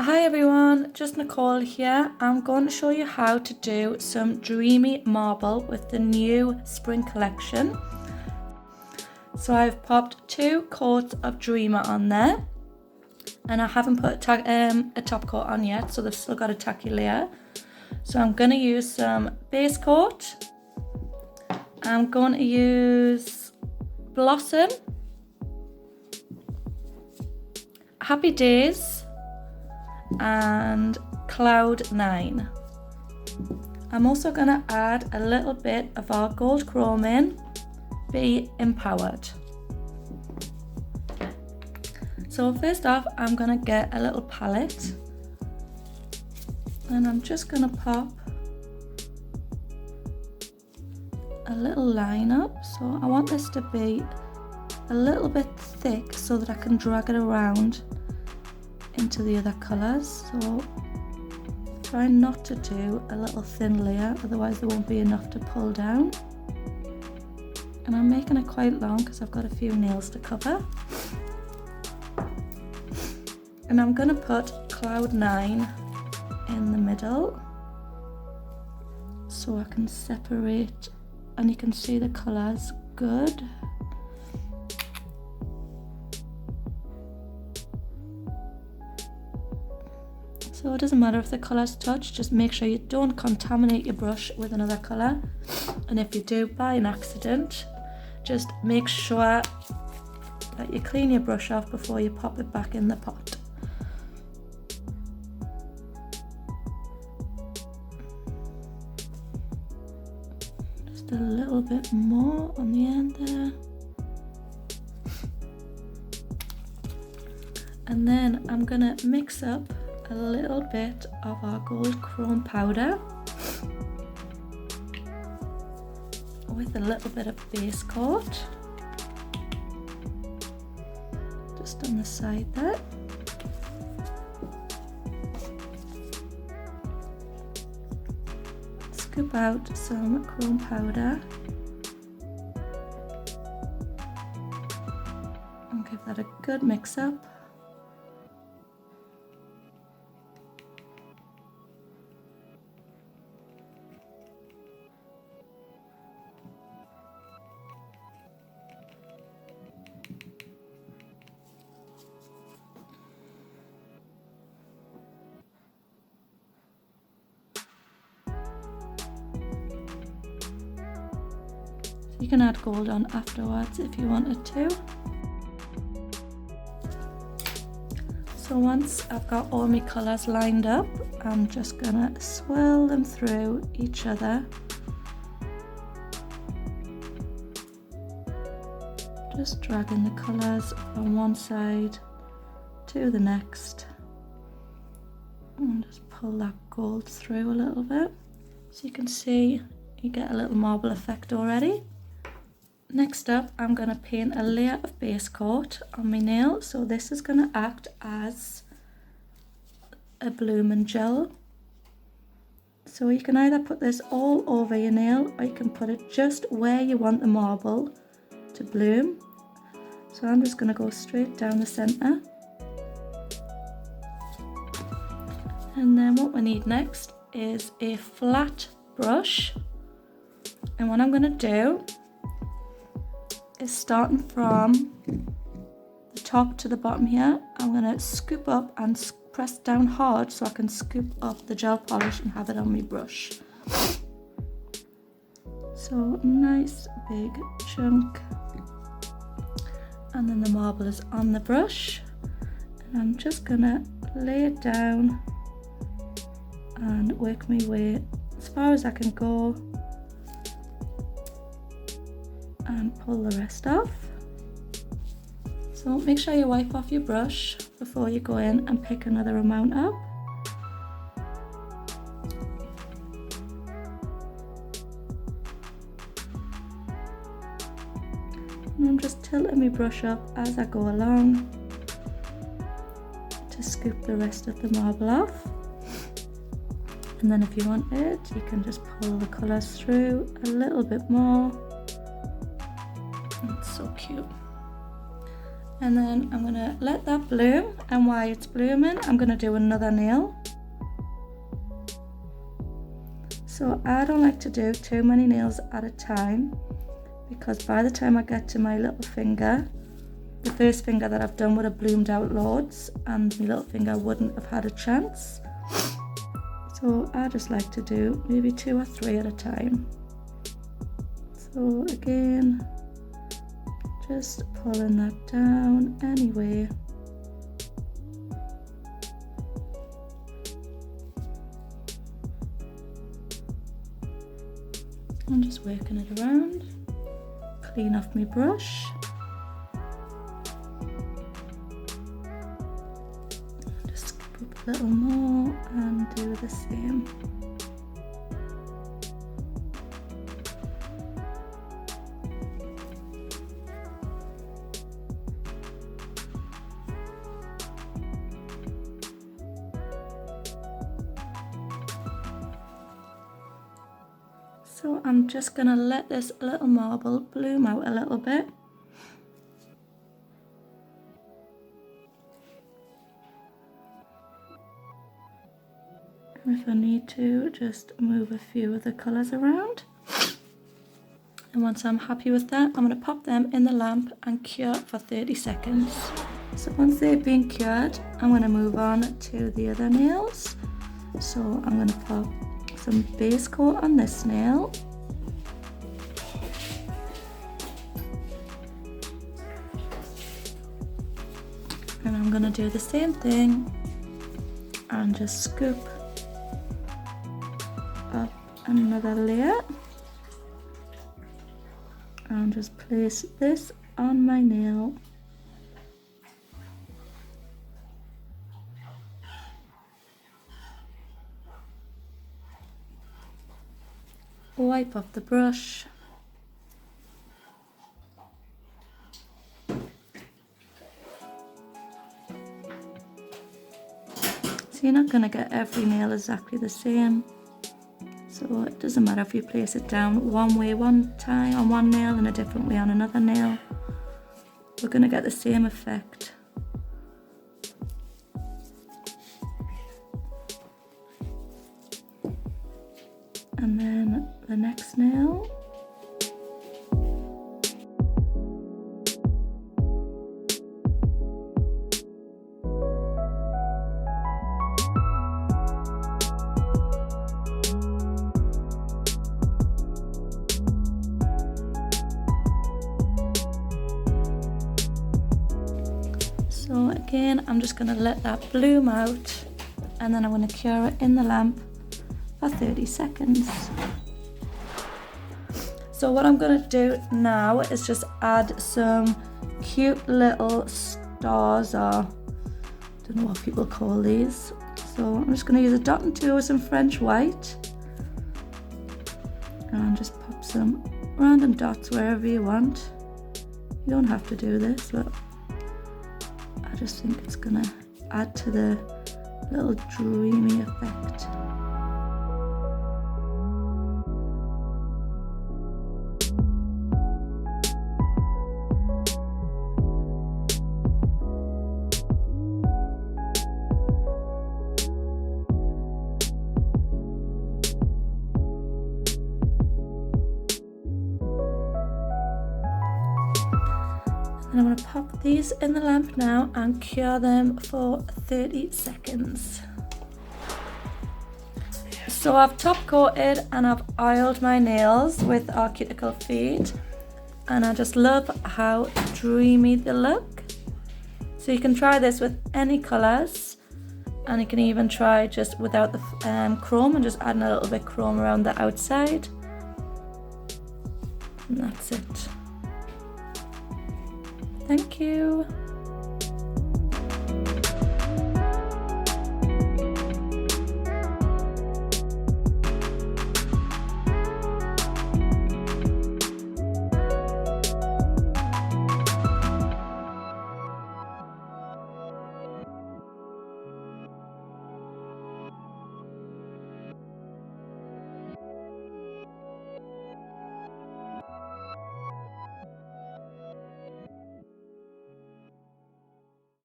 Hi everyone, just Nicole here. I'm going to show you how to do some Dreamy marble with the new spring collection. So I've popped 2 coats of Dreamer on there, and I haven't put a top coat on yet, so they've still got a tacky layer. So I'm going to use some base coat. I'm going to use Blossom, Happy Days, and Cloud 9. I'm also going to add a little bit of our gold chrome in, Be Empowered. So first off, I'm going to get a little palette and I'm just going to pop a little line up. So I want this to be a little bit thick so that I can drag it around into the other colours. So try not to do a little thin layer, otherwise there won't be enough to pull down. And I'm making it quite long because I've got a few nails to cover. And I'm going to put Cloud 9 in the middle so I can separate and you can see the colours good. So it doesn't matter if the colours touch, just make sure you don't contaminate your brush with another colour. And if you do by an accident, just make sure that you clean your brush off before you pop it back in the pot. Just a little bit more on the end there. And then I'm gonna mix up a little bit of our gold chrome powder with a little bit of base coat just on the side there. Scoop out some chrome powder and give that a good mix up. You can add gold on afterwards if you wanted to. So once I've got all my colours lined up, I'm just gonna swirl them through each other. Just dragging the colours from one side to the next. And just pull that gold through a little bit. So you can see you get a little marble effect already. Next up, I'm going to paint a layer of base coat on my nail. So this is going to act as a blooming gel. So you can either put this all over your nail or you can put it just where you want the marble to bloom. So I'm just going to go straight down the centre. And then what we need next is a flat brush. And what I'm going to do is, starting from the top to the bottom here, I'm going to scoop up and press down hard so I can scoop up the gel polish and have it on my brush. So nice big chunk, and then the marble is on the brush, and I'm just going to lay it down and work my way as far as I can go and pull the rest off. So make sure you wipe off your brush before you go in and pick another amount up. And I'm just tilting my brush up as I go along to scoop the rest of the marble off. And then if you want it, you can just pull the colours through a little bit more. It's so cute. And then I'm gonna let that bloom, and while it's blooming, I'm gonna do another nail. So I don't like to do too many nails at a time, because by the time I get to my little finger, the first finger that I've done would have bloomed out loads and my little finger wouldn't have had a chance. So I just like to do maybe 2 or 3 at a time. So again, just pulling that down anyway. I'm just working it around. Clean off my brush. Just scoop up a little more and do the same. So I'm just gonna let this little marble bloom out a little bit. And if I need to, just move a few of the colours around. And once I'm happy with that, I'm gonna pop them in the lamp and cure for 30 seconds. So once they've been cured, I'm gonna move on to the other nails. So I'm gonna pop some base coat on this nail. And I'm gonna do the same thing and just scoop up another layer and just place this on my nail. Wipe off the brush. So you're not going to get every nail exactly the same. So it doesn't matter if you place it down one way one time on one nail and a different way on another nail. We're going to get the same effect. And then the next nail. So again, I'm just going to let that bloom out and then I'm going to cure it in the lamp for 30 seconds. So what I'm going to do now is just add some cute little stars, or I don't know what people call these. So I'm just going to use a dot and 2 with some French white and just pop some random dots wherever you want. You don't have to do this, but I just think it's going to add to the little dreamy effect. And I'm going to pop these in the lamp now and cure them for 30 seconds. So I've top coated and I've oiled my nails with our cuticle feed, and I just love how dreamy they look. So you can try this with any colours, and you can even try just without the chrome and just adding a little bit chrome around the outside. And that's it. Thank you.